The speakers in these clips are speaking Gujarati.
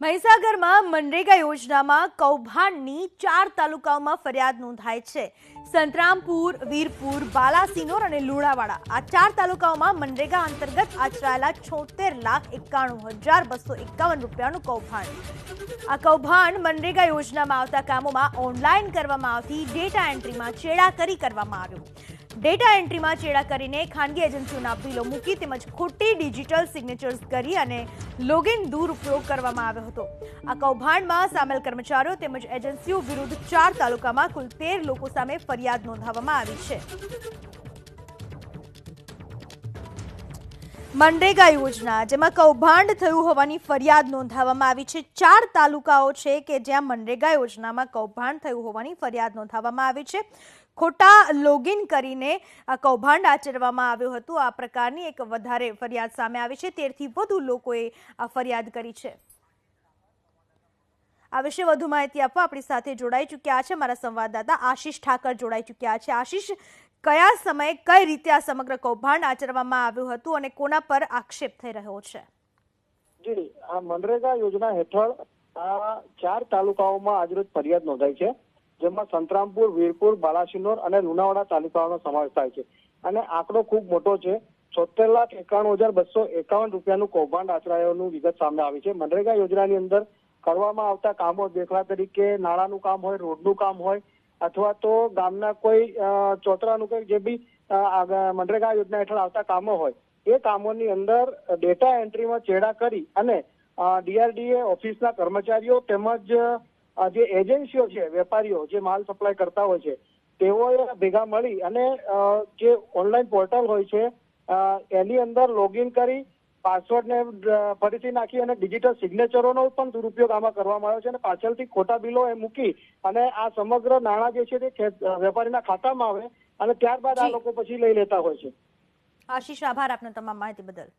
મહીસાગરમાં મનરેગા યોજનામાં કૌભાંડની 4 તાલુકાઓમાં ફરિયાદ નોંધાઈ છે। સંતરામપુર, વીરપુર, બાલાસિનોર અને લુણાવાડા આ 4 તાલુકાઓમાં મનરેગા અંતર્ગત આચરાયેલા 76,91,251 રૂપિયાનું કૌભાંડ। આ કૌભાંડ મનરેગા યોજનામાં આવતા કામોમાં ઓનલાઈન કરવામાં આવતી ડેટા એન્ટ્રીમાં ચેડાખરી કરવામાં આવ્યું। ડેટા એન્ટ્રીમાં ચેડા કરીને ખાનગી એજન્સીઓના બિલો મૂકી તેમજ ખોટી ડિજિટલ સિગ્નેચર્સ કરી અને લોગિન દુરુપયોગ કરવામાં આવ્યો હતો। આ કૌભાંડમાં સામેલ કર્મચારીઓ તેમજ એજન્સીઓ વિરુદ્ધ 4 તાલુકામાં કુલ 13 લોકો સામે ફરિયાદ નોંધાવવામાં આવી છે। મનરેગા યોજના જેમાં કૌભાંડ થયું હોવાની ફરિયાદ નોંધાવવામાં આવી છે। 4 તાલુકાઓ છે કે જ્યાં મનરેગા યોજનામાં કૌભાંડ થયું હોવાની ફરિયાદ નોંધાવવામાં આવી છે। ખોટા લોગિન કરીને આ કૌભાંડ આચરવામાં આવ્યું હતું। આ પ્રકારની એક વધારે ફરિયાદ સામે આવી છે। 13 થી વધુ લોકોએ આ ફરિયાદ કરી છે। આ વિશે વધુ માહિતી આપવા આપણી સાથે જોડાઈ ચૂક્યા છે મારા સંવાદદાતા આશીષ ઠાકર જોડાઈ ચૂક્યા છે। આશીષ, કયા સમયે કઈ રીતે આ સમગ્ર કૌભાંડ આચરવામાં આવ્યું હતું અને કોના પર આક્ષેપ થઈ રહ્યો છે? જી, આ મનરેગા યોજના હેઠળ આ 4 તાલુકાઓમાં આજરોજ ફરિયાદ નોંધાઈ છે, જેમાં સંતરામપુર, વીરપુર, બાલાસિનોર અને લુણાવાડા તાલુકાઓનો સમાવેશ થાય છે અને આંકડો ખૂબ મોટો છે। 76,91,251 રૂપિયાનું કૌભાંડ આચરાયાનું વિગત સામે આવી છે। મનરેગા યોજનાની અંદર કરવામાં આવતા કામો, દાખલા તરીકે નાળાનું કામ હોય, રોડનું કામ હોય અથવા તો ગામના કોઈ ચોતરાનું કોઈ જે બી મનરેગા યોજના હેઠળ આવતા કામો હોય એ કામોની અંદર ડેટા એન્ટ્રીમાં ચેડા કરી અને ડીઆરડીએ ઓફિસના કર્મચારીઓ તેમજ જે એજન્સીઓ છે, વેપારીઓ જે માલ સપ્લાય કરતા હોય છે, તેઓએ ભેગા મળી અને જે ઓનલાઈન પોર્ટલ હોય છે એની અંદર લોગિન કરી પાસવર્ડને ફરીથી નાખી અને ડિજિટલ સિગ્નેચરોનો પણ દુરુપયોગ આમાં કરવામાં આવ્યો છે અને પાછળથી ખોટા બિલો એ મૂકી અને આ સમગ્ર નાણાં જે છે તે વેપારીના ખાતામાં આવે અને ત્યારબાદ આ લોકો પછી લઈ લેતા હોય છે। આશીષ, આભાર આપનો તમામ માહિતી બદલ।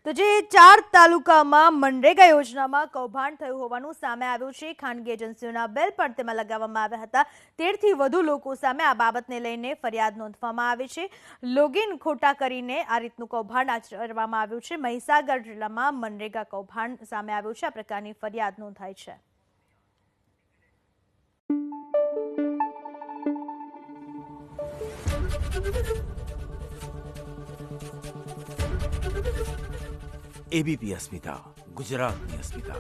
તો જે 4 તાલુકામાં મનરેગા યોજનામાં કૌભાંડ થયું હોવાનું સામે આવ્યું છે। ખાનગી એજન્સીઓના બિલ પણ તેમાં લગાવવામાં આવ્યા હતા। 13 થી વધુ લોકો સામે આ બાબતને લઈને ફરિયાદ નોંધવામાં આવી છે। લોગિન ખોટા કરીને આ રીતનું કૌભાંડ આચરવામાં આવ્યું છે। મહીસાગર જિલ્લામાં મનરેગા કૌભાંડ સામે આવ્યું છે। આ પ્રકારની ફરિયાદ નોંધાઈ છે। एबीपी अस्मिता, गुजरातनी अस्मिता।